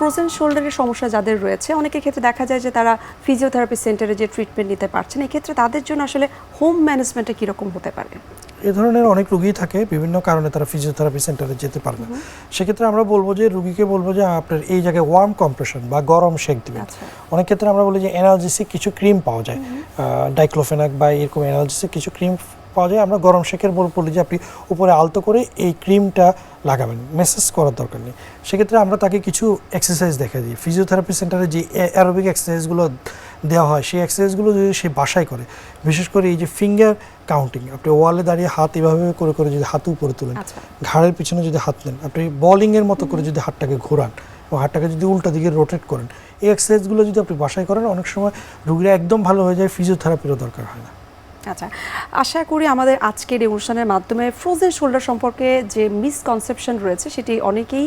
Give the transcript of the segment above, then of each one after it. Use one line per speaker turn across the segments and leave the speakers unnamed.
Frozen শোল্ডারের সমস্যা যাদের রয়েছে অনেকের ক্ষেত্রে দেখা যায় যে তারা ফিজিওথেরাপি সেন্টারে যে ট্রিটমেন্ট নিতে পারছেন, এক্ষেত্রে তাদের জন্য আসলে হোম ম্যানেজমেন্টটা কীরকম হতে পারে?
এই ধরনের অনেক রোগী থাকে, বিভিন্ন কারণে তারা ফিজিওথেরাপি সেন্টারে যেতে পারে না। সেক্ষেত্রে আমরা বলবো যে রোগীকে বলবো যে আপনার এই জায়গায় ওয়ার্ম কম্প্রেশন বা গরম শেক দিবেন। অনেক ক্ষেত্রে আমরা বলি যে অ্যানালজেসিক কিছু ক্রিম পাওয়া যায়, ডাইক্লোফেনাক বা এরকম অ্যানালজেসিক কিছু ক্রিম পাওয়া যায়। আমরা গরম শেকের বলি যে আপনি উপরে আলতো করে এই ক্রিমটা লাগাবেন, মেসেজ করার দরকার নেই। সেক্ষেত্রে আমরা তাকে কিছু এক্সারসাইজ দেখা দিই। ফিজিওথেরাপি সেন্টারে যে অ্যারোবিক এক্সারসাইজগুলো দেওয়া হয় সেই এক্সারসাইজগুলো যদি সে বাসায় করে, বিশেষ করে এই যে ফিঙ্গার কাউন্টিং, আপনি ওয়ালে দাঁড়িয়ে হাত এভাবে করে করে যদি হাত উপরে তুলেন, ঘাড়ের পিছনে যদি হাত নেন, আপনি বোলিংয়ের মতো করে যদি হাতটাকে ঘোরান এবং হাতটাকে যদি উল্টা দিকে রোটেট করেন, এই এক্সারসাইজগুলো যদি আপনি বাসায় করেন, অনেক সময় রোগীরা একদম ভালো হয়ে যায়, ফিজিওথেরাপিরও দরকার হয় না।
আচ্ছা, আশা করি আমাদের আজকের এই অনুষ্ঠানের মাধ্যমে ফ্রোজেন শোল্ডার সম্পর্কে যে মিসকনসেপশন রয়েছে সেটি অনেকেই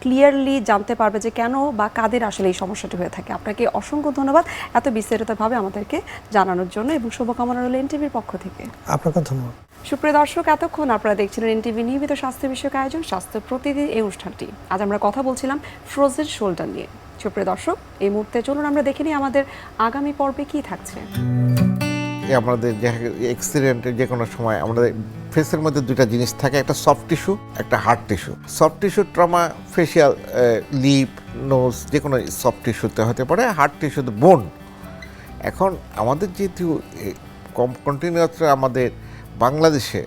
ক্লিয়ারলি জানতে পারবে যে কেন বা কাদের আসলে এই সমস্যাটি হয়ে থাকে। আপনাকে অসংখ্য ধন্যবাদ এত বিস্তারিতভাবে আমাদেরকে জানানোর জন্য, এবং শুভকামনা রইল এনটিভির পক্ষ থেকে।
আপনাকে ধন্যবাদ।
সুপ্রিয় দর্শক, এতক্ষণ আপনারা দেখছিলেন এনটিভি নিয়মিত স্বাস্থ্য বিষয়ক আয়োজন স্বাস্থ্য প্রতিদিন এই অনুষ্ঠানটি। আজ আমরা কথা বলছিলাম ফ্রোজেন শোল্ডার নিয়ে। সুপ্রিয় দর্শক, এই মুহূর্তে চলুন আমরা দেখে নিই আমাদের আগামী পর্বে কি থাকছে।
আমাদের যে অ্যাক্সিডেন্টের যে কোনো সময় আমাদের ফেসের মধ্যে দুইটা জিনিস থাকে, একটা সফট টিস্যু, একটা hard tissue. Soft tissue trauma facial, lip, nose, যে কোনো সফট টিস্যুতে হতে পারে। হার্ড টিস্যুতে বোন। এখন আমাদের যেহেতু কন্টিনিউয়াস আমাদের বাংলাদেশে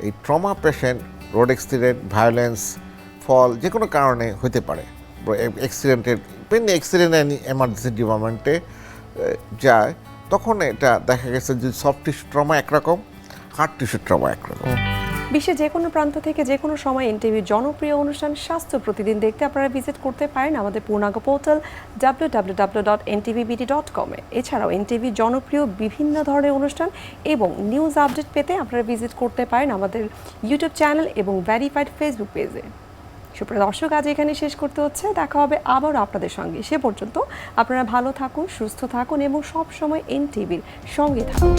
এই trauma patient road accident, violence, fall যে কোনো কারণে হতে পারে। অ্যাক্সিডেন্টের অ্যাক্সিডেন্ট এমার্জেন্সি ডিপার্টমেন্টে যায়, তখন এটা দেখা গেছে যে সফট টিস্যু ট্রমা একরকম, হার্ড টিস্যু ট্রমা একরকম।
বিশ্বের যে কোনো প্রান্ত থেকে যে কোনো সময় এনটিভির জনপ্রিয় অনুষ্ঠান স্বাস্থ্য প্রতিদিন দেখতে আপনারা ভিজিট করতে পারেন আমাদের পূর্ণাঙ্গ পোর্টাল www.ntvbt.com এ। এছাড়াও এনটিভির জনপ্রিয় বিভিন্ন ধরনের অনুষ্ঠান এবং নিউজ আপডেট পেতে আপনারা ভিজিট করতে পারেন আমাদের ইউটিউব চ্যানেল এবং ভেরিফাইড ফেসবুক পেজে। সুপ্রিয় দর্শক, আজ এখানে শেষ করতে হচ্ছে। দেখা হবে আবারও আপনাদের সঙ্গে। সে পর্যন্ত আপনারা ভালো থাকুন, সুস্থ থাকুন এবং সব সময় এনটিভির সঙ্গে থাকুন।